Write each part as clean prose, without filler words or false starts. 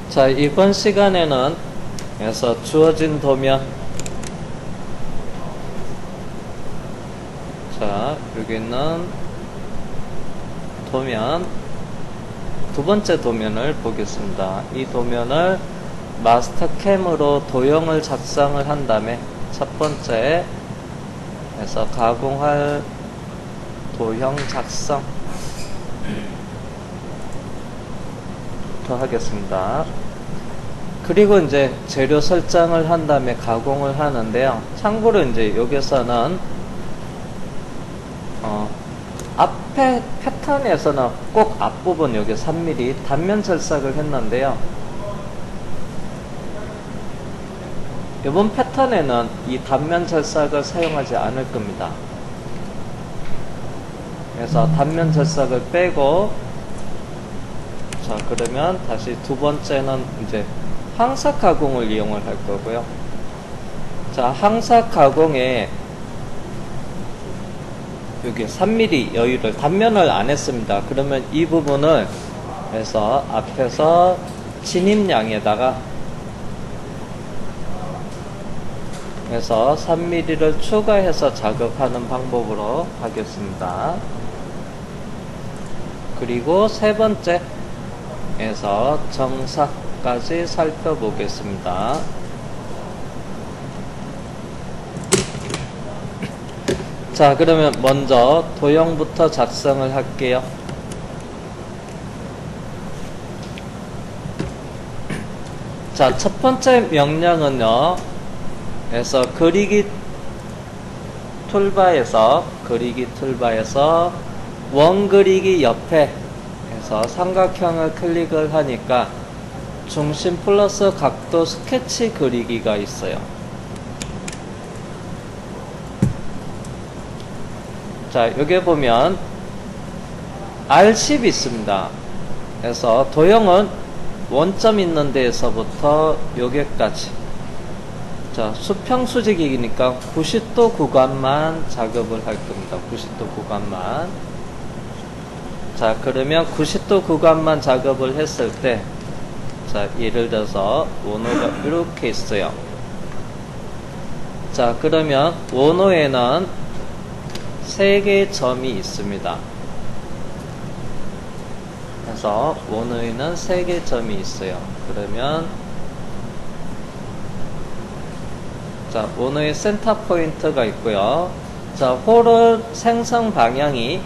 자, 이번 시간에는 그래서 주어진 도면, 자, 여기 있는 도면, 두 번째 도면을 보겠습니다. 이 도면을 마스터캠으로 도형을 작성을 한 다음에 첫 번째 에서 가공할 도형 작성 부터 하겠습니다. 그리고 이제 재료 설정을 한 다음에 가공을 하는데요. 참고로 이제 여기서는 앞에 패턴에서는 꼭 앞부분 여기 3mm 단면 절삭을 했는데요. 이번 패턴에는 이 단면 절삭을 사용하지 않을 겁니다. 그래서 단면 절삭을 빼고, 자, 그러면 다시 두 번째는 이제 항삭 가공을 이용을 할 거고요. 자, 항삭 가공에 여기 3mm 여유를 단면을 안 했습니다. 그러면 이 부분을 해서 앞에서 진입량에다가 해서 3mm를 추가해서 작업하는 방법으로 하겠습니다. 그리고 세 번째에서 정사까지 살펴보겠습니다. 자, 그러면 먼저 도형부터 작성을 할게요. 자, 첫 번째 명령은요, 그래서 그리기 툴바에서 원 그리기 옆에 해서 삼각형을 클릭을 하니까 중심 플러스 각도 스케치 그리기가 있어요. 자, 여기 보면 R10 있습니다. 그래서 도형은 원점 있는 데에서부터 여기까지, 자, 수평 수직이니까 90도 구간만 작업을 할 겁니다. 90도 구간만. 자, 그러면 90도 구간만 작업을 했을 때, 자, 예를 들어서 원호가 이렇게 있어요. 자, 그러면 원호에는 3개의 점이 있습니다. 그래서 원호에는 3개의 점이 있어요. 그러면 자, 원호의 센터 포인트가 있고요. 자, 홀을 생성 방향이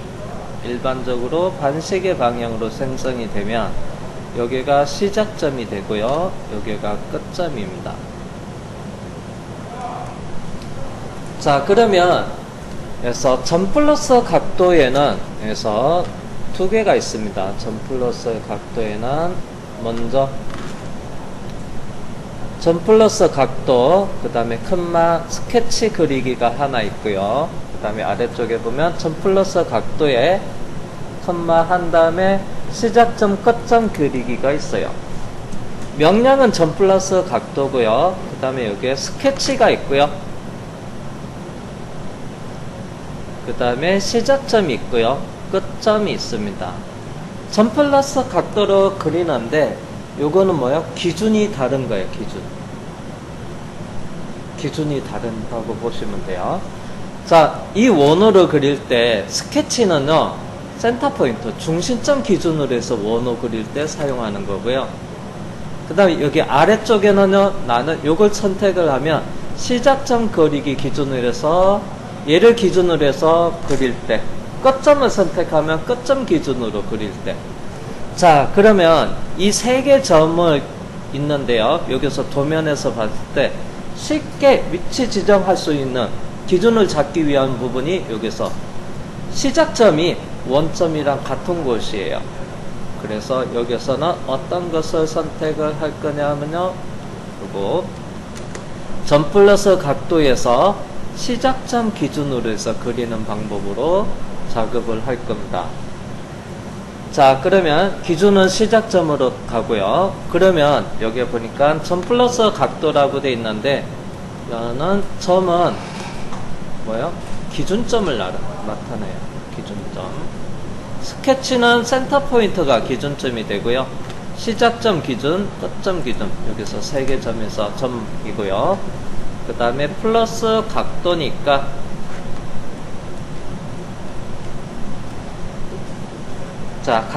일반적으로 반시계 방향으로 생성이 되면 여기가 시작점이 되고요. 여기가 끝점입니다. 자, 그러면 그래서 점 플러스 각도에는 그래서 두 개가 있습니다. 점 플러스 각도에는 먼저 점 플러스 각도, 그 다음에 큰마 스케치 그리기가 하나 있고요. 그 다음에 아래쪽에 보면 점 플러스 각도에 큰마 한 다음에 시작점 끝점 그리기가 있어요. 명령은 점 플러스 각도고요. 그 다음에 여기에 스케치가 있고요. 그 다음에 시작점이 있고요. 끝점이 있습니다. 점 플러스 각도로 그리는데 요거는 뭐예요? 기준이 다른 거예요. 기준이 다른다고 보시면 돼요. 자, 이 원호를 그릴 때 스케치는요, 센터 포인트, 중심점 기준으로 해서 원호 그릴 때 사용하는 거고요. 그 다음에 여기 아래쪽에는요, 나는 요걸 선택을 하면 시작점 그리기 기준으로 해서 얘를 기준으로 해서 그릴 때, 끝점을 선택하면 끝점 기준으로 그릴 때. 자, 그러면 이 3개 점을 있는데요. 여기서 도면에서 봤을 때 쉽게 위치 지정할 수 있는 기준을 잡기 위한 부분이 여기서 시작점이 원점이랑 같은 곳이에요. 그래서 여기서는 어떤 것을 선택을 할 거냐면요, 그리고 점 플러스 각도에서 시작점 기준으로 해서 그리는 방법으로 작업을 할 겁니다. 자, 그러면 기준은 시작점으로 가고요. 그러면 여기 보니까 점 플러스 각도라고 돼 있는데, 여는 점은 뭐예요? 기준점을 나타내요. 기준점. 스케치는 센터 포인트가 기준점이 되고요. 시작점 기준, 끝점 기준. 여기서 세 개 점에서 점이고요. 그 다음에 플러스 각도니까 자,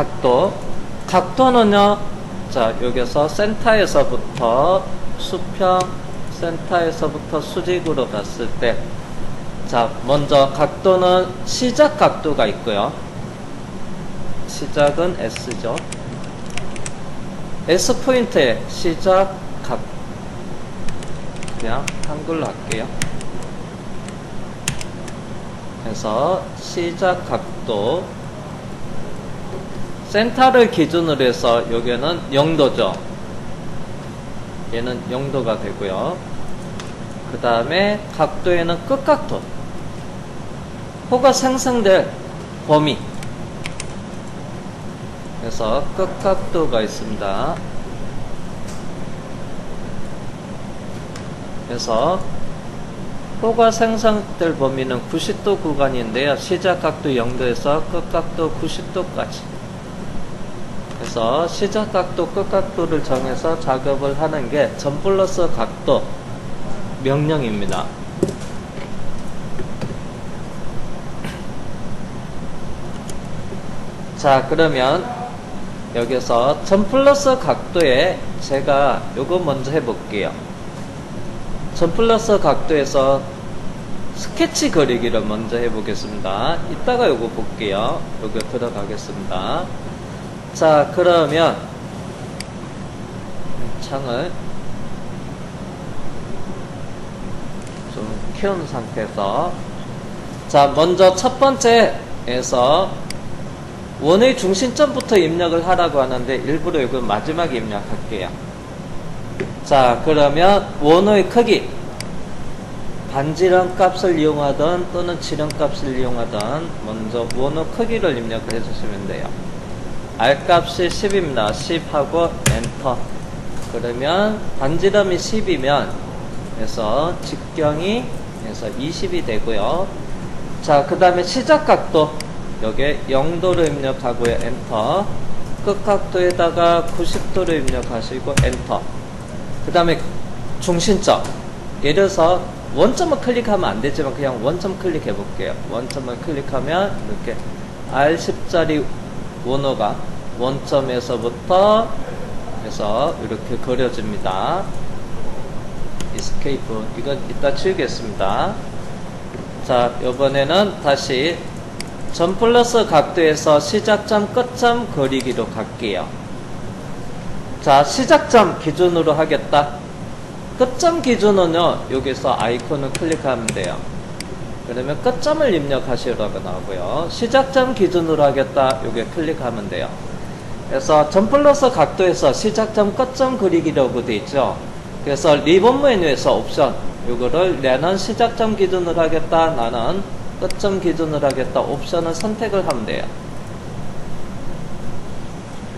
각도는요, 자, 여기서 센터에서부터 수평, 센터에서부터 수직으로 갔을 때, 자, 먼저 각도는 시작 각도가 있고요. 시작은 S죠. S포인트의 시작 각, 그냥 한글로 할게요. 그래서 시작 각도, 센터를 기준으로 해서 여기는 0도죠. 얘는 0도가 되고요. 그 다음에 각도에는 끝각도, 호가 생성될 범위, 그래서 끝각도가 있습니다. 그래서 호가 생성될 범위는 90도 구간인데요. 시작각도 0도에서 끝각도 90도까지. 그래서 시작각도, 끝각도를 정해서 작업을 하는 게 점 플러스 각도 명령입니다. 자, 그러면 여기서 점 플러스 각도에 제가 요거 먼저 해볼게요. 점 플러스 각도에서 스케치 그리기를 먼저 해보겠습니다. 이따가 요거 볼게요. 요거 들어가겠습니다. 자, 그러면 창을 좀 키운 상태에서, 자, 먼저 첫 번째에서 원의 중심점부터 입력을 하라고 하는데 일부러 이거 마지막에 입력할게요. 자, 그러면 원의 크기, 반지름 값을 이용하든 또는 지름 값을 이용하든 먼저 원의 크기를 입력을 해주시면 돼요. R값이 10입니다. 10하고 엔터. 그러면 반지름이 10이면 그래서 직경이 그래서 20이 되고요. 자, 그 다음에 시작각도 여기에 0도를 입력하고요. 엔터. 끝각도에다가 90도를 입력하시고 엔터. 그 다음에 중심점, 예를 들어서 원점을 클릭하면 안 되지만 그냥 원점 클릭해 볼게요. 원점을 클릭하면 이렇게 R10짜리 원호가 원점에서부터 해서 이렇게 그려집니다. 이스케이프, 이건 이따 치우겠습니다. 자, 이번에는 다시 점 플러스 각도에서 시작점 끝점 그리기로 갈게요. 자, 시작점 기준으로 하겠다. 끝점 기준은요, 여기서 아이콘을 클릭하면 돼요. 그러면 끝점을 입력하시라고 나오고요. 시작점 기준으로 하겠다. 여기에 클릭하면 돼요. 그래서 점 플러스 각도에서 시작점 끝점 그리기라고 되어 있죠. 그래서 리본 메뉴에서 옵션, 요거를 나는 시작점 기준으로 하겠다, 나는 끝점 기준으로 하겠다 옵션을 선택을 하면 돼요.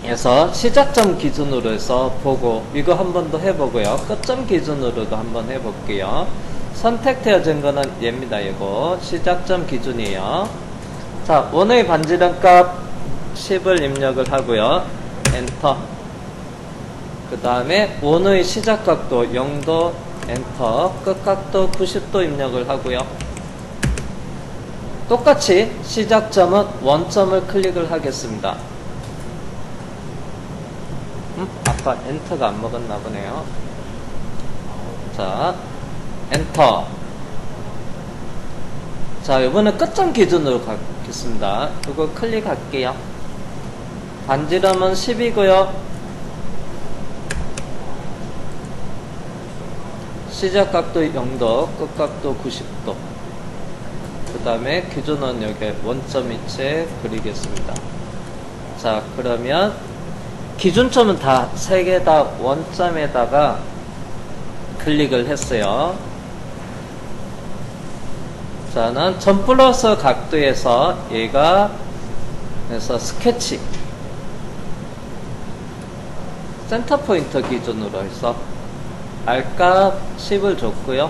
그래서 시작점 기준으로 해서 보고, 이거 한 번 더 해보고요. 끝점 기준으로도 한번 해볼게요. 선택되어진 거는 얘입니다. 이거 시작점 기준이에요. 자, 원의 반지름 값 10을 입력을 하고요. 엔터. 그 다음에 원의 시작각도 0도 엔터. 끝각도 90도 입력을 하고요. 똑같이 시작점은 원점을 클릭을 하겠습니다. 아까 엔터가 안 먹었나 보네요. 자, 엔터. 자, 이번에 끝점 기준으로 가겠습니다. 이거 클릭할게요. 반지름은 10이고요. 시작각도 0도, 끝각도 90도. 그 다음에 기준은 여기 원점 위치에 그리겠습니다. 자, 그러면 기준점은 다 3개 다 원점에다가 클릭을 했어요. 자는 점 플러스 각도에서 얘가 그래서 스케치 센터 포인트 기준으로 해서 R값 10을 줬고요.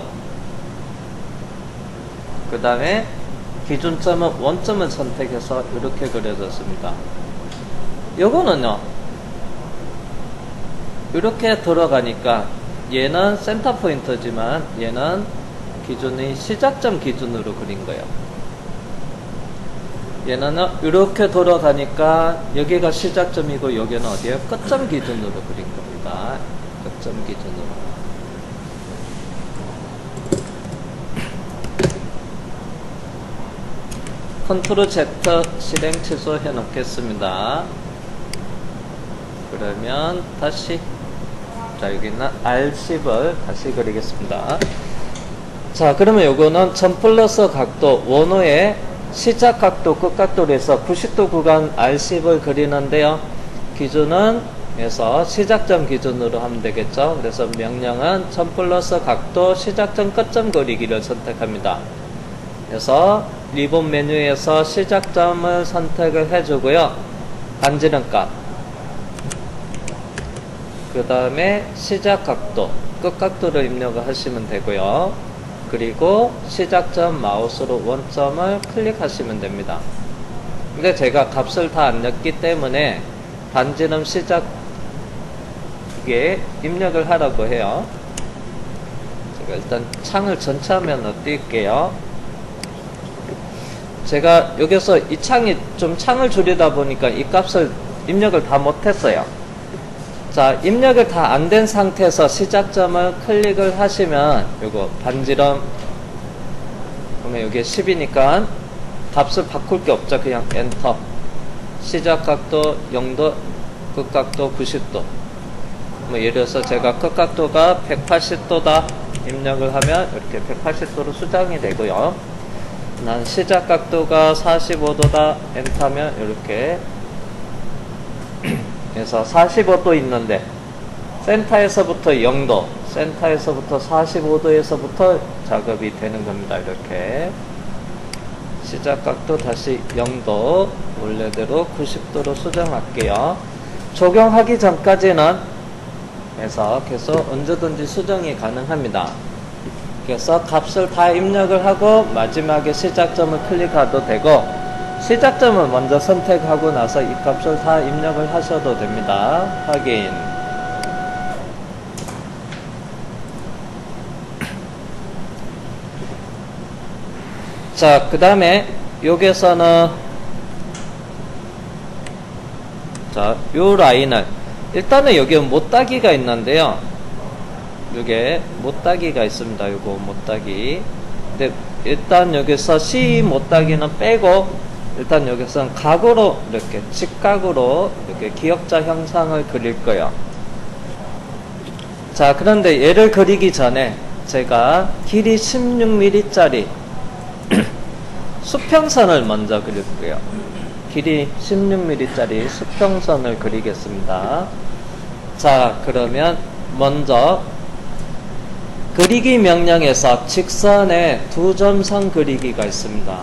그 다음에 기준점은 원점을 선택해서 이렇게 그려졌습니다. 요거는요, 이렇게 들어가니까 얘는 센터 포인트지만 얘는 기준이 시작점 기준으로 그린 거예요. 얘는 이렇게 돌아가니까 여기가 시작점이고 여기는 어디에요? 끝점 기준으로 그린 겁니다. 끝점 기준으로. 컨트롤 Z 실행 취소해 놓겠습니다. 그러면 다시 자 여기는 R10을 다시 그리겠습니다. 자 그러면 요거는 점 플러스 각도 원호의 시작 각도 끝 각도로 해서 90도 구간 R10을 그리는데요. 기준은 에서 시작점 기준으로 하면 되겠죠. 그래서 명령은 점 플러스 각도 시작점 끝점 그리기를 선택합니다. 그래서 리본 메뉴에서 시작점을 선택을 해주고요. 반지름 값, 그 다음에 시작 각도, 끝 각도를 입력을 하시면 되고요. 그리고 시작점 마우스로 원점을 클릭하시면 됩니다. 근데 제가 값을 다 안 넣었기 때문에 반지름 시작 이게 입력을 하라고 해요. 제가 일단 창을 전체 화면으로 띄울게요. 제가 여기서 이 창이 좀 창을 줄이다 보니까 이 값을 입력을 다 못했어요. 자, 입력을 다 안 된 상태에서 시작점을 클릭을 하시면 요거 반지름 그러면 여기 10이니까 값을 바꿀 게 없죠. 그냥 엔터. 시작 각도 0도, 끝 각도 90도. 뭐 예를 들어서 제가 끝 각도가 180도다 입력을 하면 이렇게 180도로 수정이 되고요. 난 시작 각도가 45도다 엔터하면 이렇게 그래서 45도 있는데 센터에서부터 0도, 센터에서부터 45도에서부터 작업이 되는 겁니다. 이렇게 시작 각도 다시 0도 원래대로 90도로 수정할게요. 적용하기 전까지는 그래서 계속 언제든지 수정이 가능합니다. 그래서 값을 다 입력을 하고 마지막에 시작점을 클릭해도 되고 시작점을 먼저 선택하고 나서 이 값을 다 입력을 하셔도 됩니다. 확인. 자, 그 다음에 여기서는 자, 요 라인을 일단은 여기 못따기가 있는데요. 요게 못따기가 있습니다. 요거 못따기. 근데 일단 여기서 C 못따기는 빼고 일단 여기서는 각으로 이렇게 직각으로 이렇게 기역자 형상을 그릴 거예요. 자, 그런데 얘를 그리기 전에 제가 길이 16mm 짜리 수평선을 먼저 그릴 거예요. 길이 16mm 짜리 수평선을 그리겠습니다. 자, 그러면 먼저 그리기 명령에서 직선에 두 점선 그리기가 있습니다.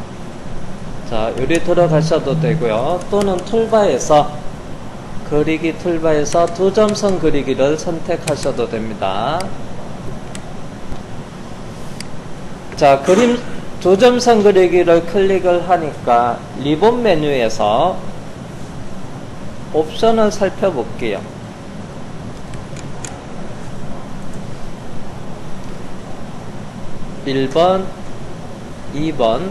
자, 여기 들어가셔도 되고요. 또는 툴바에서 그리기 툴바에서 두 점선 그리기를 선택하셔도 됩니다. 자, 그림 두 점선 그리기를 클릭을 하니까 리본 메뉴에서 옵션을 살펴볼게요. 1번, 2번,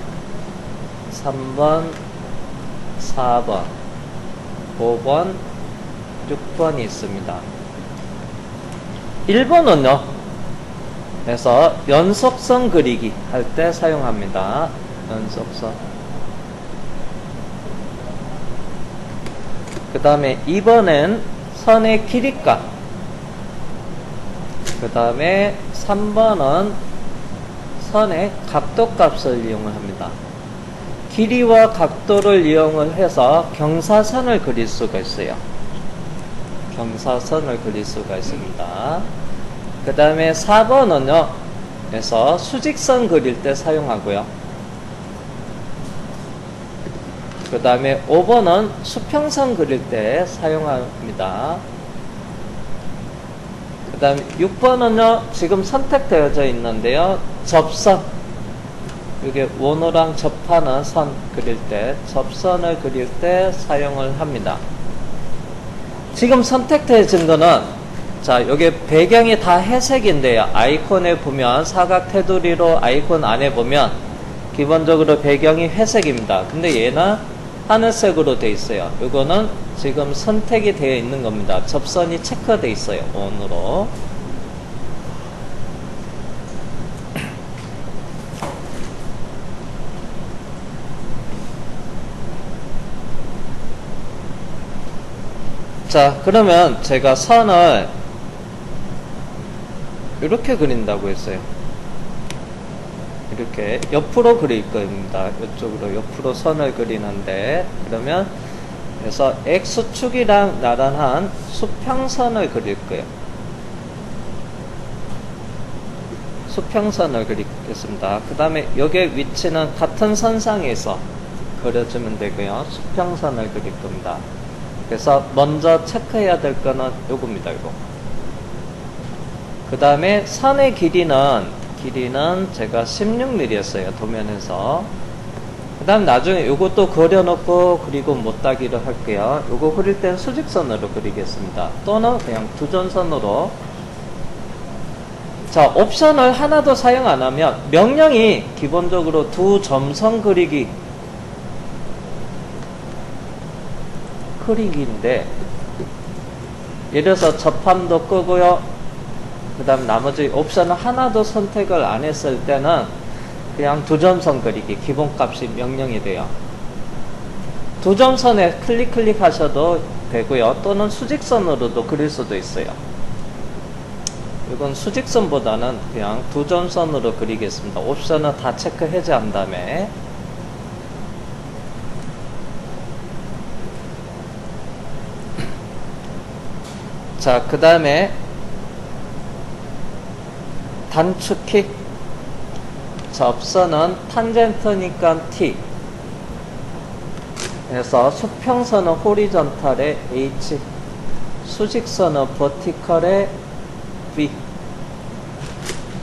3번, 4번, 5번, 6번이 있습니다. 1번은요, 그래서 연속선 그리기 할 때 사용합니다. 연속선. 그 다음에 2번은 선의 길이값. 그 다음에 3번은 선의 각도값을 이용을 합니다. 길이와 각도를 이용을 해서 경사선을 그릴 수가 있어요. 경사선을 그릴 수가 있습니다. 그 다음에 4번은요, 그래서 수직선 그릴 때 사용하고요. 그 다음에 5번은 수평선 그릴 때 사용합니다. 그 다음에 6번은요, 지금 선택되어져 있는데요, 접선. 이게 원호랑 접하는 선 그릴 때, 접선을 그릴 때 사용을 합니다. 지금 선택되어진 거는 자, 여기 배경이 다 회색인데요. 아이콘에 보면 사각 테두리로 아이콘 안에 보면 기본적으로 배경이 회색입니다. 근데 얘는 하늘색으로 되어 있어요. 이거는 지금 선택이 되어 있는 겁니다. 접선이 체크되어 있어요. ON으로. 자, 그러면 제가 선을 이렇게 그린다고 했어요. 이렇게 옆으로 그릴 겁니다. 이쪽으로 옆으로 선을 그리는데, 그러면 그래서 X축이랑 나란한 수평선을 그릴 거예요. 수평선을 그리겠습니다. 그 다음에 여기에 위치는 같은 선상에서 그려주면 되고요. 수평선을 그릴 겁니다. 그래서 먼저 체크해야 될 거는 요겁니다. 이거. 그 다음에 선의 길이는 제가 16mm였어요. 도면에서. 그 다음 나중에 요것도 그려놓고 그리고 못따기를 할게요. 요거 그릴 땐 수직선으로 그리겠습니다. 또는 그냥 두점선으로. 자, 옵션을 하나도 사용 안 하면 명령이 기본적으로 두 점선 그리기인데, 예를 들어서 접함도 끄고요. 그 다음 나머지 옵션을 하나도 선택을 안 했을 때는 그냥 두점선 그리기 기본값이 명령이 돼요. 두점선에 클릭 하셔도 되고요. 또는 수직선으로도 그릴 수도 있어요. 이건 수직선보다는 그냥 두점선으로 그리겠습니다. 옵션은 다 체크 해제한 다음에. 자, 그 다음에 단축키. 접선은 탄젠트니까 T. 그래서 수평선은 호리존탈에 H. 수직선은 버티컬에 V.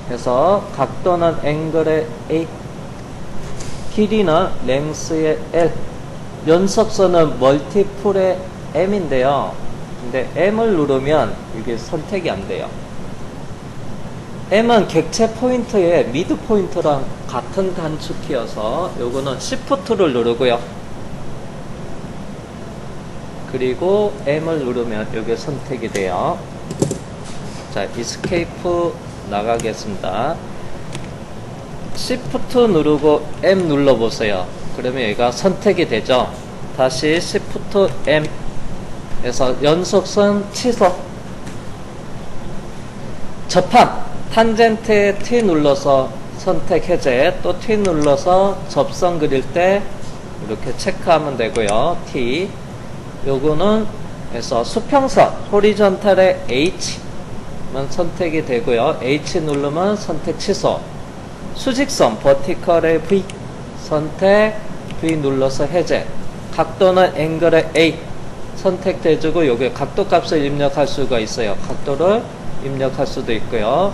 그래서 각도는 앵글에 A. 길이는 랭스에 L. 연속선은 멀티플에 M인데요. 근데 M을 누르면 이게 선택이 안 돼요. M은 객체 포인트의 미드 포인트랑 같은 단축키여서 요거는 Shift를 누르고요. 그리고 M을 누르면 요게 선택이 돼요. 자, Escape 나가겠습니다. Shift 누르고 M 눌러보세요. 그러면 얘가 선택이 되죠. 다시 Shift M 에서 연속선 취소. 접함. 탄젠트에 T 눌러서 선택 해제. 또 T 눌러서 접선 그릴 때 이렇게 체크하면 되고요. T. 요거는 그래서 수평선 호리존탈에 H만 선택이 되고요. H 누르면 선택 취소. 수직선 버티컬에 V 선택. V 눌러서 해제. 각도는 앵글에 A 선택돼주고 여기에 각도 값을 입력할 수가 있어요. 각도를 입력할 수도 있고요.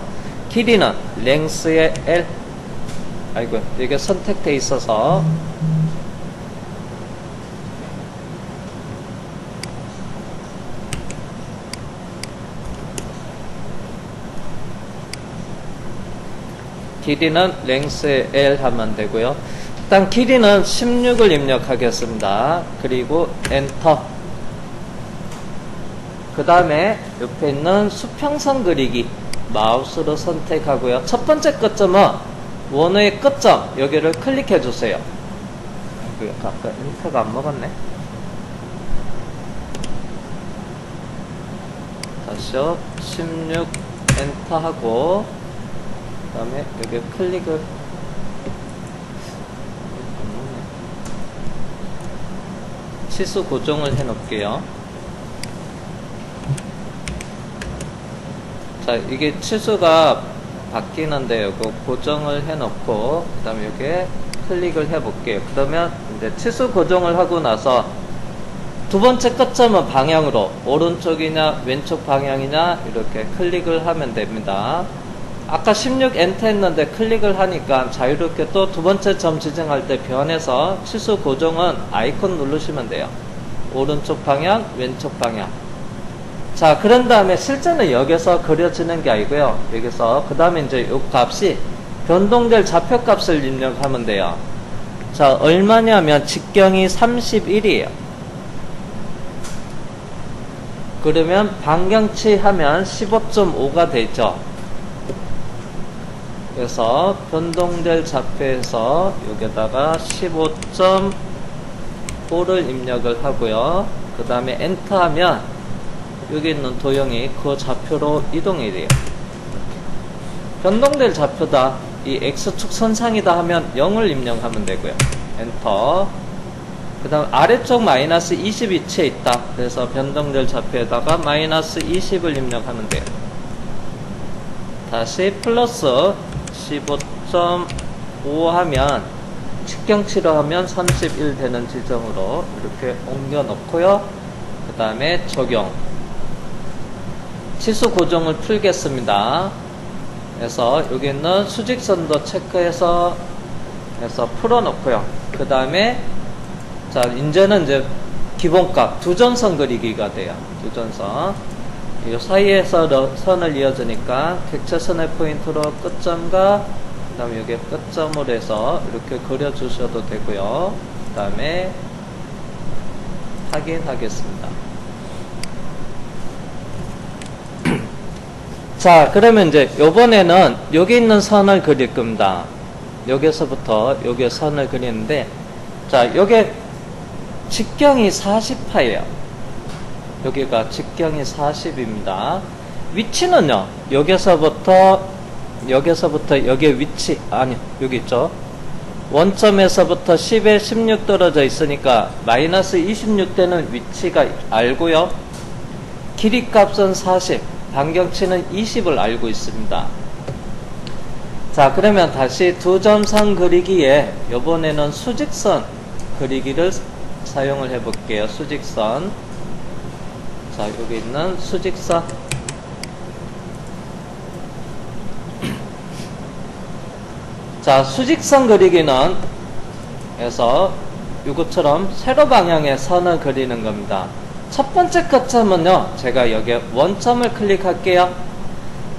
길이는 랭스의 L. 아이고, 이게 선택돼 있어서 길이는 랭스의 L 하면 되고요. 일단 길이는 16을 입력하겠습니다. 그리고 엔터. 그 다음에 옆에 있는 수평선 그리기 마우스로 선택하고요. 첫 번째 끝점은 원의 끝점 여기를 클릭해 주세요. 아까 엔터가 안 먹었네. 다시요. 16 엔터 하고 그 다음에 여기 클릭을 치수 고정을 해 놓을게요. 자, 이게 치수가 바뀌는데 이거 고정을 해 놓고 그 다음에 여기에 클릭을 해 볼게요. 그러면 이제 치수 고정을 하고 나서 두 번째 끝점은 방향으로 오른쪽이냐 왼쪽 방향이냐 이렇게 클릭을 하면 됩니다. 아까 16 엔터 했는데 클릭을 하니까 자유롭게 또 두 번째 점 지정할 때 변해서 치수 고정은 아이콘 누르시면 돼요. 오른쪽 방향 왼쪽 방향. 자, 그런 다음에 실제는 여기서 그려지는 게 아니고요. 여기서 그 다음에 이제 이 값이 변동될 좌표값을 입력하면 돼요. 자, 얼마냐면 직경이 31이에요. 그러면 반경치 하면 15.5가 되죠. 그래서 변동될 좌표에서 여기다가 15.5를 입력을 하고요. 그 다음에 엔터 하면 여기 있는 도형이 그 좌표로 이동이 돼요. 변동될 좌표다, 이 X축 선상이다 하면 0을 입력하면 되고요. 엔터. 그 다음 아래쪽 마이너스 20 위치에 있다. 그래서 변동될 좌표에다가 마이너스 20을 입력하면 돼요. 다시 플러스 15.5 하면 직경치로 하면 31 되는 지점으로 이렇게 옮겨 놓고요. 그 다음에 적용. 치수 고정을 풀겠습니다. 그래서 여기 있는 수직선도 체크해서 풀어 놓고요. 그 다음에 자, 이제는 이제 기본값 두전선 그리기가 돼요. 두전선. 이 사이에서 선을 이어주니까 객체선의 포인트로 끝점과 그 다음에 여기 끝점으로 해서 이렇게 그려주셔도 되고요. 그 다음에 확인하겠습니다. 자, 그러면 이제 요번에는 여기 있는 선을 그릴 겁니다. 여기서부터 여기 선을 그리는데, 자, 요게 직경이 40파예요. 여기가 직경이 40입니다. 위치는요, 여기서부터 여기에 위치, 아니, 여기 있죠. 원점에서부터 10에 16 떨어져 있으니까 마이너스 26되는 위치가 알고요. 길이 값은 40, 반경치는 20을 알고 있습니다. 자, 그러면 다시 두점선 그리기에 이번에는 수직선 그리기를 사용을 해 볼게요. 수직선. 자, 여기 있는 수직선. 자, 수직선 그리기는 그래서 이것처럼 세로 방향의 선을 그리는 겁니다. 첫 번째 거점은요, 제가 여기에 원점을 클릭할게요.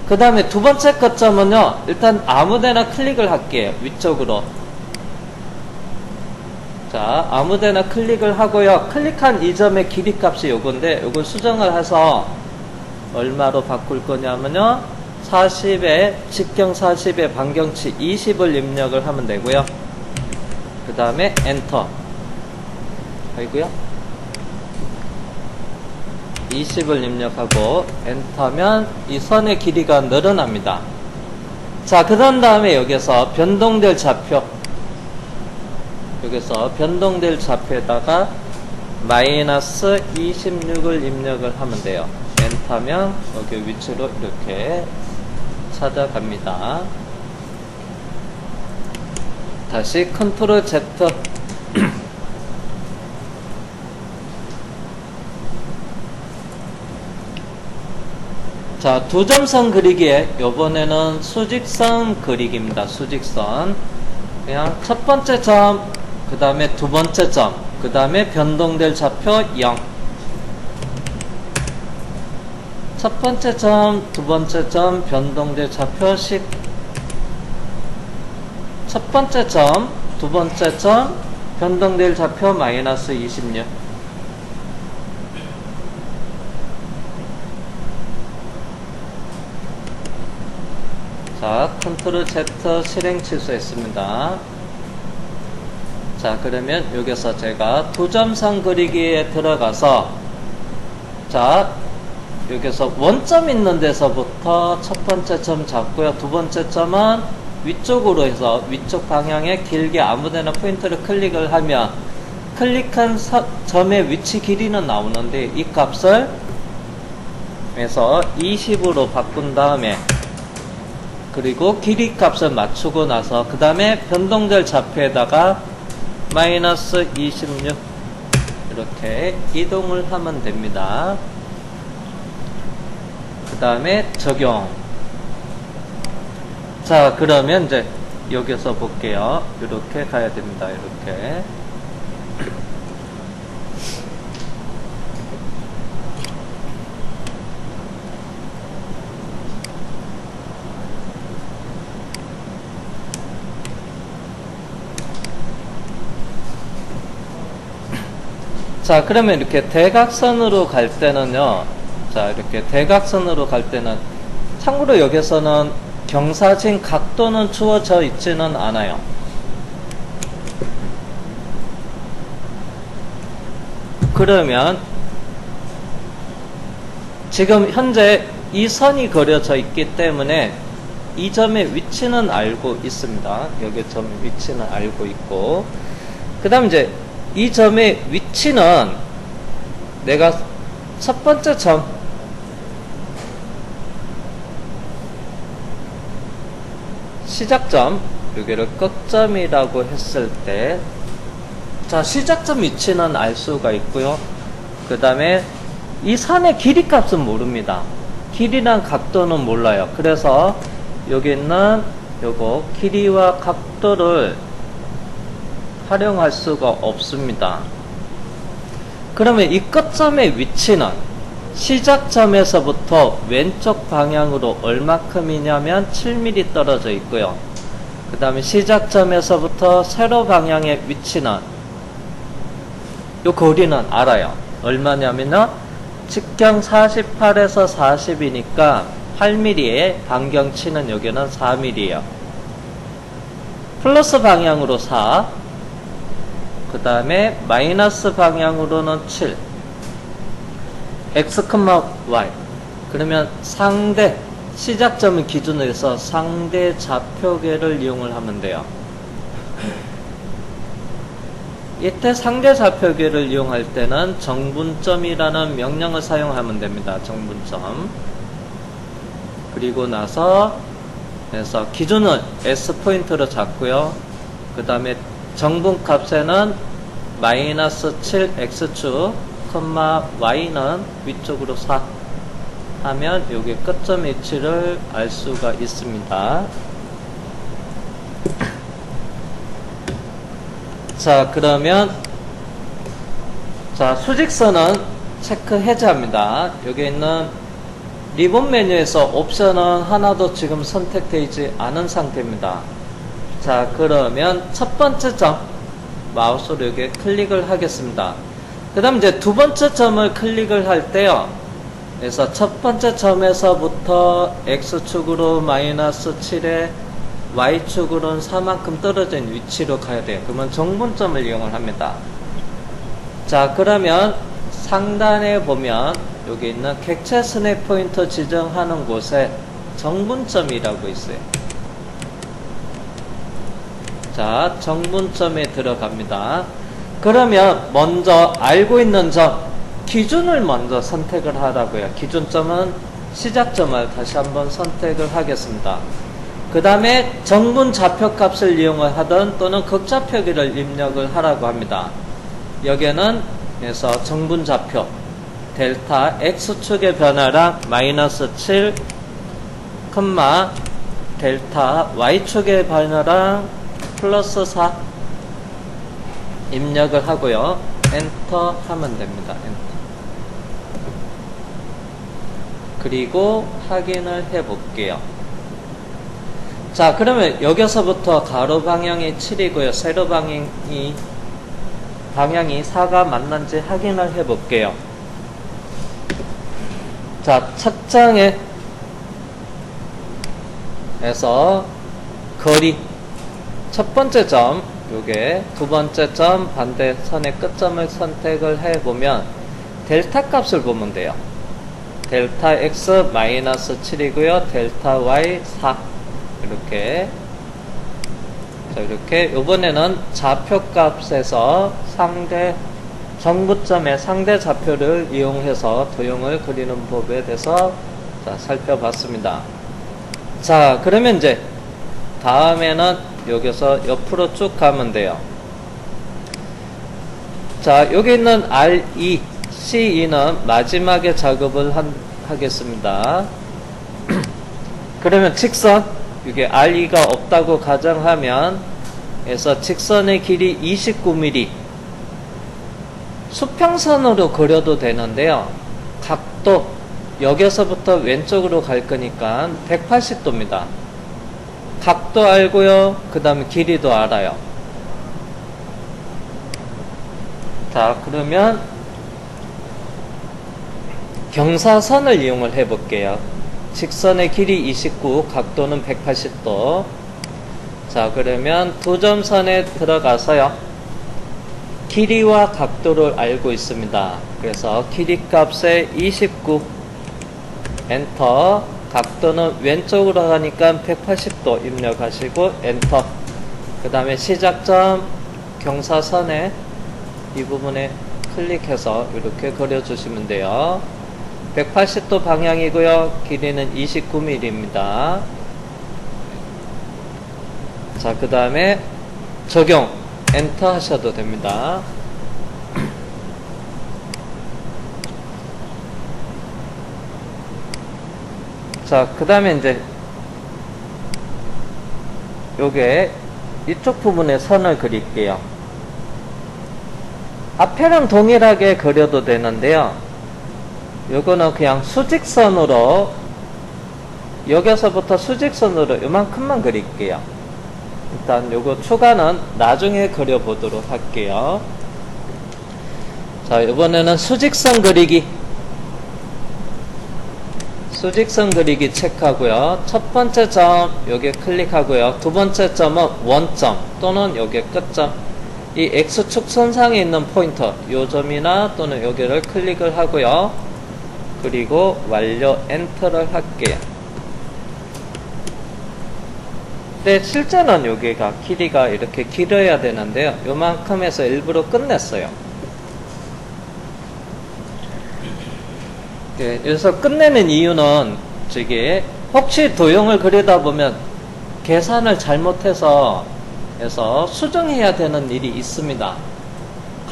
그 다음에 두 번째 거점은요, 일단 아무데나 클릭을 할게요. 위쪽으로. 자, 아무데나 클릭을 하고요. 클릭한 이 점의 길이 값이 요건데, 요걸 수정을 해서 얼마로 바꿀 거냐면요, 40에 직경 40에 반경치 20을 입력을 하면 되고요. 그 다음에 엔터 아이고요, 20을 입력하고 엔터하면 이 선의 길이가 늘어납니다. 자, 그 다음에 여기서 변동될 좌표, 여기서 변동될 좌표에다가 마이너스 26을 입력을 하면 돼요. 엔터하면 여기 위치로 이렇게 찾아갑니다. 다시 컨트롤 Z. 자, 두점선 그리기에 요번에는 수직선 그리기입니다. 수직선. 그냥 첫 번째 점, 그 다음에 두 번째 점, 그 다음에 변동될 좌표 0. 첫 번째 점, 두 번째 점, 변동될 좌표 10. 첫 번째 점, 두 번째 점, 변동될 좌표 마이너스 26. 자, 컨트롤 Z 실행 취소했습니다. 자, 그러면 여기서 제가 두점선 그리기에 들어가서, 자, 여기서 원점 있는 데서부터 첫 번째 점 잡고요. 두 번째 점은 위쪽으로 해서 위쪽 방향에 길게 아무데나 포인트를 클릭을 하면 클릭한 점의 위치 길이는 나오는데, 이 값을 해서 20으로 바꾼 다음에, 그리고 길이 값을 맞추고 나서 그 다음에 변동될 좌표에다가 마이너스 26 이렇게 이동을 하면 됩니다. 그 다음에 적용. 자, 그러면 이제 여기서 볼게요. 이렇게 가야 됩니다. 이렇게. 자, 그러면 이렇게 대각선으로 갈 때는요. 자, 이렇게 대각선으로 갈 때는 참고로 여기서는 경사진 각도는 주어져 있지는 않아요. 그러면 지금 현재 이 선이 그려져 있기 때문에 이 점의 위치는 알고 있습니다. 여기 점의 위치는 알고 있고, 그 다음 이제 이 점의 위치는 내가 첫 번째 점, 시작점, 여기를 끝점이라고 했을 때, 자, 시작점 위치는 알 수가 있고요. 그 다음에 이 산의 길이 값은 모릅니다. 길이랑 각도는 몰라요. 그래서 여기 있는 요거 길이와 각도를 활용할 수가 없습니다. 그러면 이 끝점의 위치는 시작점에서부터 왼쪽 방향으로 얼마큼이냐면 7mm 떨어져 있고요. 그 다음에 시작점에서부터 세로 방향의 위치는 요 거리는 알아요. 얼마냐면요, 직경 48에서 40이니까 8mm의 반경치는 여기는 4mm예요. 플러스 방향으로 4, 그 다음에 마이너스 방향으로는 7, x, y. 그러면 상대, 시작점을 기준으로 해서 상대 좌표계를 이용을 하면 돼요. 이때 상대 좌표계를 이용할 때는 정분점이라는 명령을 사용하면 됩니다. 정분점. 그리고 나서 그래서 기준은 S포인트로 잡고요. 그 다음에 정분값에는 마이너스 7 X축, Y는 위쪽으로 4 하면 여기 끝점 위치를 알 수가 있습니다. 자, 그러면 자, 수직선은 체크 해제합니다. 여기 있는 리본 메뉴에서 옵션은 하나도 지금 선택되지 않은 상태입니다. 자, 그러면 첫 번째 점 마우스로 여기 클릭을 하겠습니다. 그 다음 이제 두 번째 점을 클릭을 할 때요, 그래서 첫 번째 점에서부터 X축으로 마이너스 7에 Y축으로는 4만큼 떨어진 위치로 가야 돼요. 그러면 정분점을 이용을 합니다. 자, 그러면 상단에 보면 여기 있는 객체 스냅 포인터 지정하는 곳에 정분점이라고 있어요. 자, 정분점에 들어갑니다. 그러면 먼저 알고 있는 점, 기준을 먼저 선택을 하라고요. 기준점은 시작점을 다시 한번 선택을 하겠습니다. 그 다음에 정분 좌표값을 이용을 하든 또는 극좌표기를 입력을 하라고 합니다. 여기에는 그래서 정분 좌표 델타 X축의 변화랑 마이너스 7, 델타 Y축의 변화랑 플러스 4 입력을 하고요. 엔터 하면 됩니다. 엔터. 그리고 확인을 해 볼게요. 자, 그러면 여기서부터 가로 방향이 7이고요. 세로 방향이 4가 맞는지 확인을 해 볼게요. 자, 첫 장에 에서 거리 첫 번째 점, 요게 두 번째 점 반대선의 끝점을 선택을 해 보면 델타 값을 보면 돼요. 델타 x 마이너스 7이고요. 델타 y 4. 이렇게. 자, 이렇게 요번에는 좌표 값에서 상대 정부점의 상대 좌표를 이용해서 도형을 그리는 법에 대해서 자, 살펴봤습니다. 자, 그러면 이제 다음에는 여기서 옆으로 쭉 가면 돼요. 자, 여기 있는 R2, C2는 마지막에 작업을 하겠습니다. 그러면 직선, 이게 R2가 없다고 가정하면, 그래서 직선의 길이 29mm, 수평선으로 그려도 되는데요. 각도, 여기서부터 왼쪽으로 갈 거니까 180도입니다. 각도 알고요. 그 다음에 길이도 알아요. 자, 그러면 경사선을 이용을 해 볼게요. 직선의 길이 29, 각도는 180도. 자, 그러면 두 점선에 들어가서요. 길이와 각도를 알고 있습니다. 그래서 길이 값에 29, 엔터. 각도는 왼쪽으로 가니까 180도 입력하시고 엔터. 그 다음에 시작점 경사선에 이 부분에 클릭해서 이렇게 그려주시면 돼요. 180도 방향이고요. 길이는 29mm입니다. 자, 그 다음에 적용 엔터 하셔도 됩니다. 자, 그 다음에 이제 요게 이쪽 부분에 선을 그릴게요. 앞에랑 동일하게 그려도 되는데요. 요거는 그냥 수직선으로, 여기서부터 수직선으로 요만큼만 그릴게요. 일단 요거 추가는 나중에 그려보도록 할게요. 자, 이번에는 수직선 그리기. 수직선 그리기 체크하고요. 첫 번째 점 여기에 클릭하고요. 두 번째 점은 원점 또는 여기에 끝점. 이 X축 선상에 있는 포인터 요 점이나 또는 여기를 클릭을 하고요. 그리고 완료 엔터를 할게요. 근데 실제는 여기가 길이가 이렇게 길어야 되는데요. 요만큼 해서 일부러 끝냈어요. 네, 그래서 끝내는 이유는 저기 혹시 도형을 그리다 보면 계산을 잘못해서 수정해야 되는 일이 있습니다.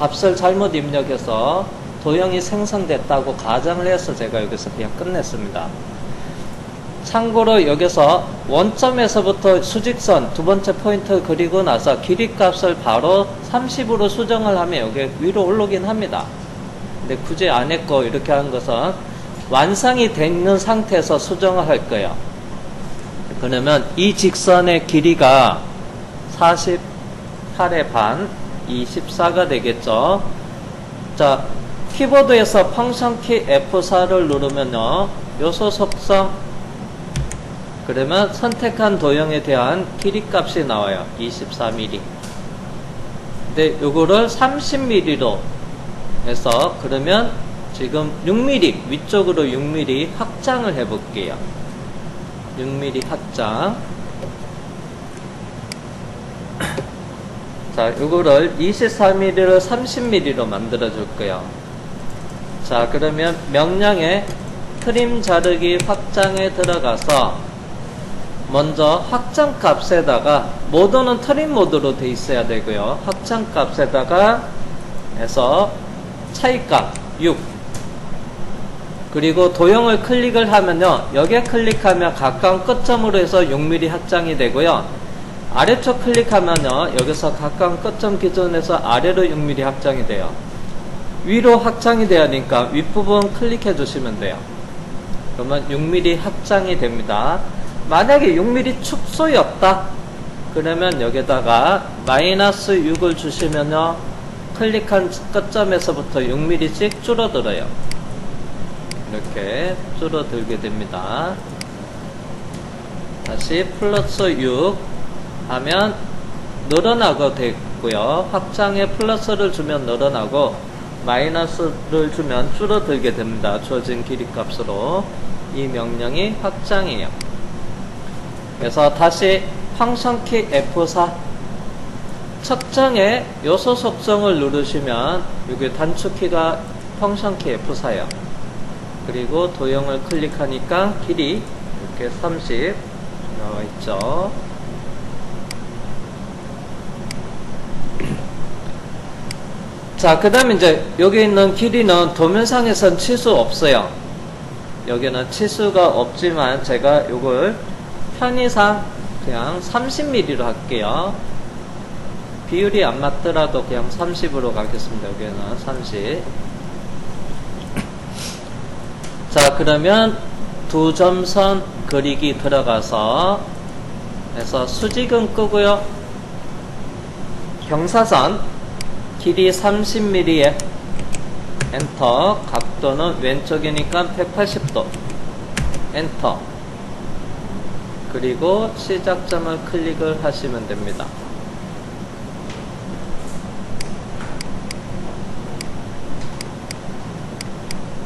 값을 잘못 입력해서 도형이 생성됐다고 가정을 해서 제가 여기서 그냥 끝냈습니다. 참고로 여기서 원점에서부터 수직선 두 번째 포인트 그리고 나서 길이 값을 바로 30으로 수정을 하면 여기 위로 올라오긴 합니다. 근데 굳이 안 했고 이렇게 하는 것은 완성이 되는 상태에서 수정을 할 거예요. 그러면 이 직선의 길이가 48의 반, 24가 되겠죠. 자, 키보드에서 펑션키 F4를 누르면요. 요소 속성, 그러면 선택한 도형에 대한 길이 값이 나와요. 24mm. 근데 요거를 30mm로 해서 그러면 지금 6mm, 위쪽으로 6mm 확장을 해 볼게요. 6mm 확장. 자, 요거를 24mm를 30mm로 만들어 줄 거예요. 자, 그러면 명령에 트림 자르기 확장에 들어가서 먼저 확장 값에다가 모드는 트림 모드로 돼 있어야 되고요. 확장 값에다가 해서 차이값 6. 그리고 도형을 클릭을 하면요. 여기에 클릭하면 가까운 끝점으로 해서 6mm 확장이 되고요. 아래쪽 클릭하면요. 여기서 가까운 끝점 기준에서 아래로 6mm 확장이 돼요. 위로 확장이 돼야 하니까 윗부분 클릭해 주시면 돼요. 그러면 6mm 확장이 됩니다. 만약에 6mm 축소였다. 그러면 여기다가 마이너스 6을 주시면요. 클릭한 끝점에서부터 6mm씩 줄어들어요. 이렇게 줄어들게 됩니다. 다시 플러스 6 하면 늘어나고 되고요. 확장에 플러스를 주면 늘어나고 마이너스를 주면 줄어들게 됩니다. 주어진 길이 값으로. 이 명령이 확장이에요. 그래서 다시 펑션키 F4 측정의 요소 속성을 누르시면 여기 단축키가 펑션키 F4예요. 그리고 도형을 클릭하니까 길이 이렇게 30 나와 있죠. 자, 그 다음에 이제 여기 있는 길이는 도면상에선 치수 없어요. 여기는 치수가 없지만 제가 요걸 편의상 그냥 30mm로 할게요. 비율이 안 맞더라도 그냥 30으로 가겠습니다. 여기는 30. 자, 그러면 두 점선 그리기 들어가서 해서 수직은 끄고요. 경사선 길이 30mm에 엔터, 각도 각도는 왼쪽이니까 180도. 엔터. 그리고 시작점을 클릭을 하시면 됩니다.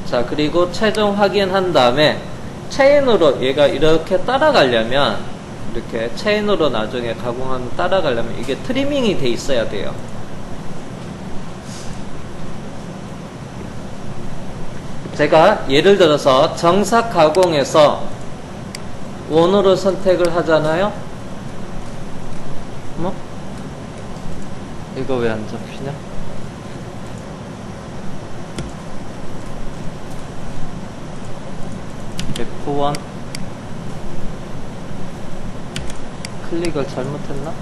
자, 그리고 최종 확인한 다음에 체인으로 얘가 이렇게 따라가려면, 이렇게 체인으로 나중에 가공하면 따라가려면 이게 트리밍이 돼 있어야 돼요. 제가 예를 들어서 정삭 가공에서 원으로 선택을 하잖아요. 뭐? 이거 왜 안 잡히냐? F1 클릭을 잘못했나?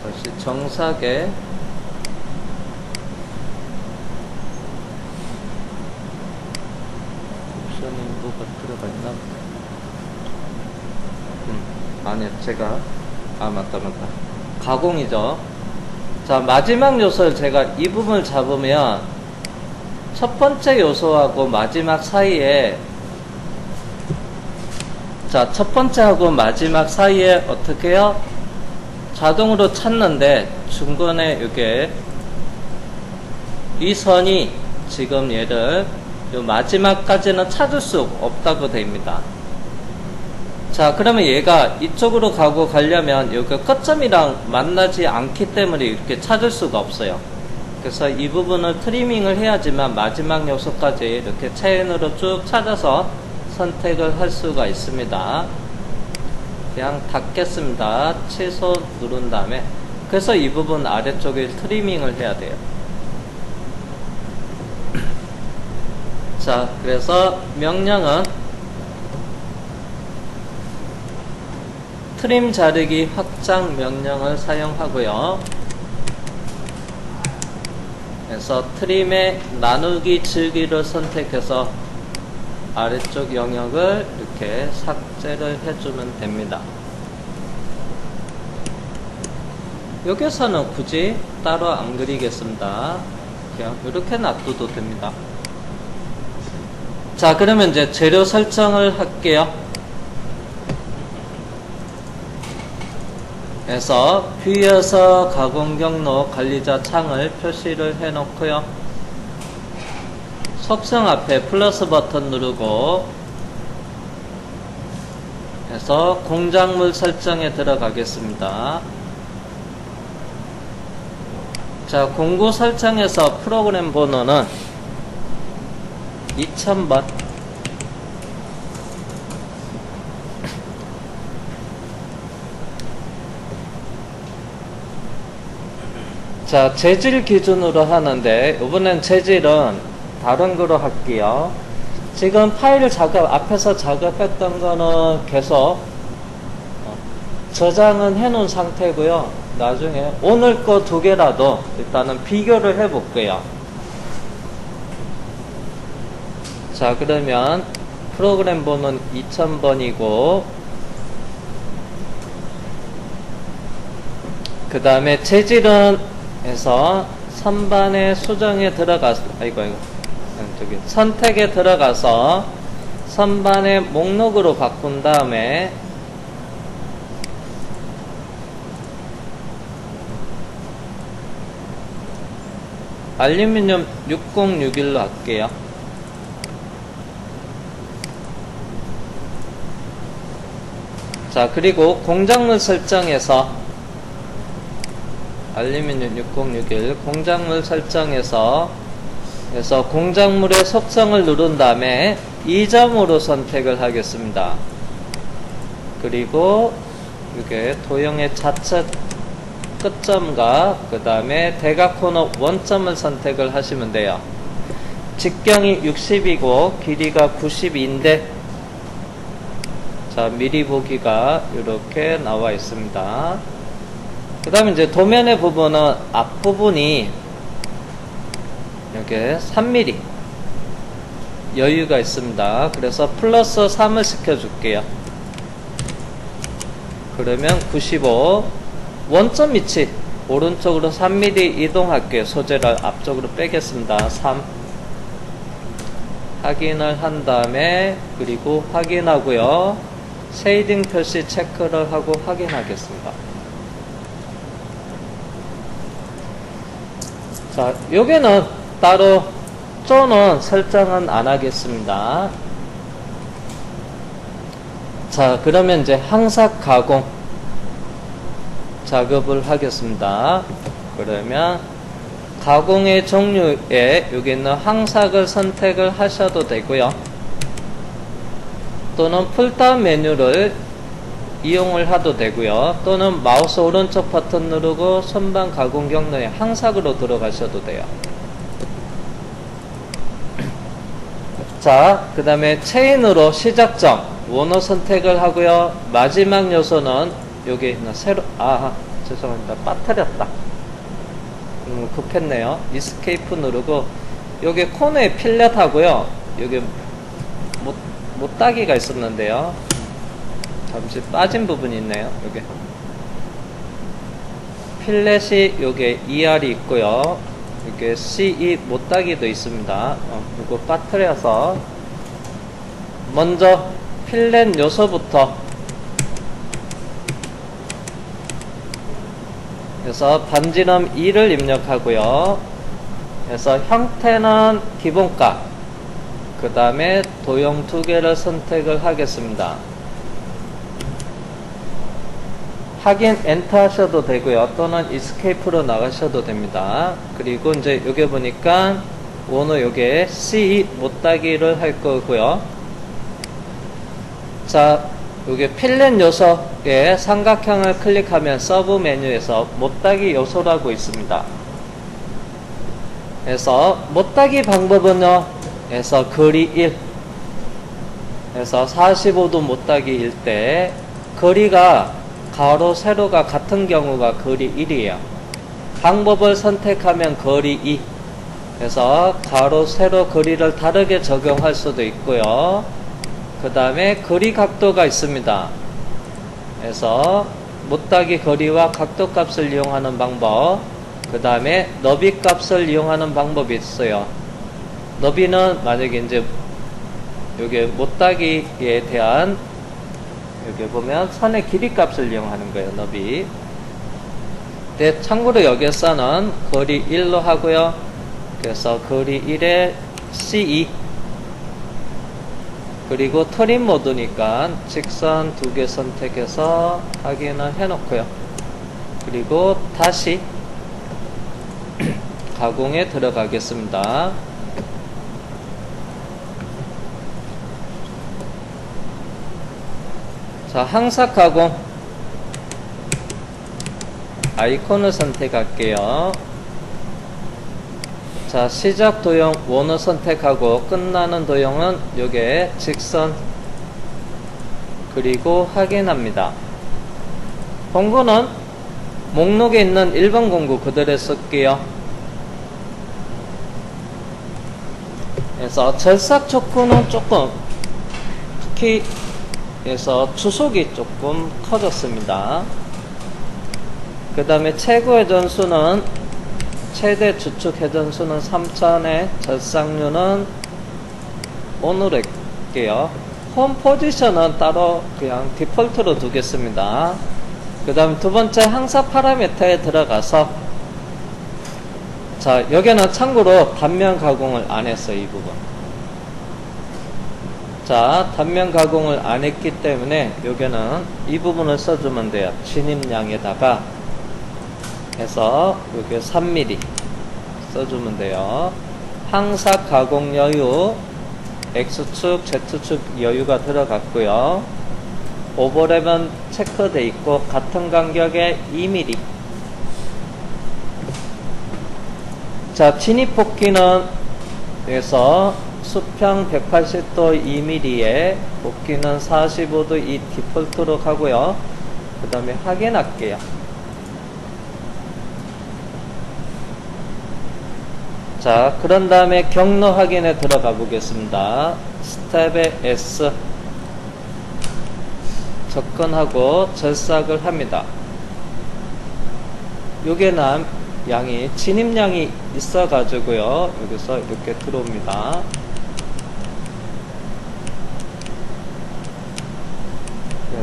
다시 정삭에 옵션이 뭐가 들어가 있나? 아니요, 제가 맞다 가공이죠. 자, 마지막 요소를 제가 이 부분을 잡으면 첫 번째 요소하고 마지막 사이에, 자, 첫 번째하고 마지막 사이에 어떻게 해요? 자동으로 찾는데 중간에 이게 이 선이 지금 얘를 요 마지막까지는 찾을 수 없다고 됩니다. 자, 그러면 얘가 이쪽으로 가려면 여기 끝점이랑 만나지 않기 때문에 이렇게 찾을 수가 없어요. 그래서 이 부분을 트리밍을 해야지만 마지막 요소까지 이렇게 체인으로 쭉 찾아서 선택을 할 수가 있습니다. 그냥 닫겠습니다. 취소 누른 다음에, 그래서 이 부분 아래쪽에 트리밍을 해야 돼요. 자, 그래서 명령은 트림 자르기 확장 명령을 사용하고요. 그래서 트림의 나누기 질기를 선택해서 아래쪽 영역을 이렇게 삭제를 해주면 됩니다. 여기서는 굳이 따로 안 그리겠습니다. 그냥 이렇게 놔둬도 됩니다. 자, 그러면 이제 재료 설정을 할게요. 그래서 뷰에서 가공 경로 관리자 창을 표시를 해 놓고요. 속성 앞에 플러스 버튼 누르고 해서 공작물 설정에 들어가겠습니다. 자, 공구 설정에서 프로그램 번호는 2000번. 자, 재질 기준으로 하는데 이번엔 재질은 다른 거로 할게요. 지금 파일 앞에서 작업했던 거는 계속 저장은 해 놓은 상태고요. 나중에 오늘 거 2개라도 일단은 비교를 해 볼게요. 자, 그러면 프로그램 번호는 2000번이고 그 다음에 재질은 해서 선반의 수정에 들어가서 선택에 들어가서 선반의 목록으로 바꾼 다음에 알루미늄 6061로 할게요. 자, 그리고 공작물 설정에서 알루미늄 6061 공작물 설정에서 그래서 공작물의 속성을 누른 다음에 2점으로 선택을 하겠습니다. 그리고 이게 도형의 좌측 끝점과 그 다음에 대각 코너 원점을 선택을 하시면 돼요. 직경이 60이고 길이가 92인데 자, 미리 보기가 이렇게 나와 있습니다. 그 다음에 이제 도면의 부분은 앞부분이 여기 3mm 여유가 있습니다. 그래서 플러스 3을 시켜줄게요. 그러면 95 원점 위치 오른쪽으로 3mm 이동할게요. 소재를 앞쪽으로 빼겠습니다. 3 확인을 한 다음에 그리고 확인하고요. 쉐이딩 표시 체크를 하고 확인하겠습니다. 자, 여기는 따로 쪼는 설정은 안 하겠습니다. 자, 그러면 이제 항삭 가공 작업을 하겠습니다. 그러면 가공의 종류에 여기 있는 항삭을 선택을 하셔도 되고요. 또는 풀다운 메뉴를 이용을 해도 되고요. 또는 마우스 오른쪽 버튼 누르고 선반 가공 경로에 항삭으로 들어가셔도 돼요. 자, 그 다음에 체인으로 시작점 원호 선택을 하고요. 마지막 요소는 여기 있는 새로 죄송합니다. 빠뜨렸다. 급했네요. 이스케이프 누르고 여기 코너에 필렛 하고요. 여기 못따기가 있었는데요. 잠시 빠진 부분이 있네요. 여기 필렛이 여기 ER이 있고요. 이게 CE 못따기도 있습니다. 이거 빠뜨려서 먼저 필렛 요소부터 그래서 반지름 2를 입력하고요. 그래서 형태는 기본값 그 다음에 도형 2개를 선택을 하겠습니다. 확인 엔터 하셔도 되고요. 또는 이스케이프로 나가셔도 됩니다. 그리고 이제 여기 보니까 원호 요게 C 못따기를 할 거고요. 자, 요게 필렛 요소에 삼각형을 클릭하면 서브 메뉴에서 못따기 요소라고 있습니다. 그래서 못따기 방법은요. 그래서 거리 1 그래서 45도 못따기일 때 거리가 가로 세로가 같은 경우가 거리 1이에요. 방법을 선택하면 거리 2 그래서 가로 세로 거리를 다르게 적용할 수도 있고요. 그 다음에 거리 각도가 있습니다. 그래서 못따기 거리와 각도 값을 이용하는 방법 그 다음에 너비 값을 이용하는 방법이 있어요. 너비는 만약에 이제 여기 못따기에 대한 여기 보면 선의 길이 값을 이용하는 거예요. 너비. 근데 참고로 여기서는 거리 1로 하고요. 그래서 거리 1에 CE 그리고 트림 모드니까 직선 2개 선택해서 확인을 해놓고요. 그리고 다시 가공에 들어가겠습니다. 자, 항삭 가공 아이콘을 선택할게요. 자, 시작 도형 원을 선택하고 끝나는 도형은 요게 직선 그리고 확인합니다. 공구는 목록에 있는 1번 공구 그대로 쓸게요. 그래서 절삭 촉구는 조금 특히 그래서 추속이 조금 커졌습니다. 그 다음에 최고 회전수는 최대 주축 회전수는 3000에 절삭률은 ON으로 할게요. 홈 포지션은 따로 그냥 디폴트로 두겠습니다. 그 다음 두 번째 항삭 파라미터에 들어가서 자, 여기는 참고로 단면 가공을 안 했어요. 이 부분. 자, 단면 가공을 안 했기 때문에 여기는 이 부분을 써주면 돼요. 진입량에다가 해서 여기 3mm 써주면 돼요. 항삭 가공 여유 X축, Z축 여유가 들어갔고요. 오버랩은 체크돼 있고 같은 간격의 2mm. 자, 진입 폭기는 그래서 수평 180도 2mm에 곱기는 45도 이 디폴트로 가고요. 그 다음에 확인할게요. 자, 그런 다음에 경로 확인에 들어가 보겠습니다. 스텝에 S 접근하고 절삭을 합니다. 요게는 양이 진입량이 있어 가지고요, 여기서 이렇게 들어옵니다.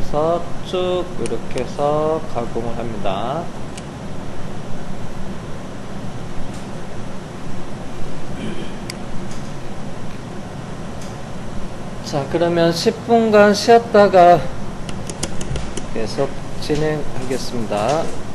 그래서 쭉 이렇게 해서 가공을 합니다. 자, 그러면 10분간 쉬었다가 계속 진행하겠습니다.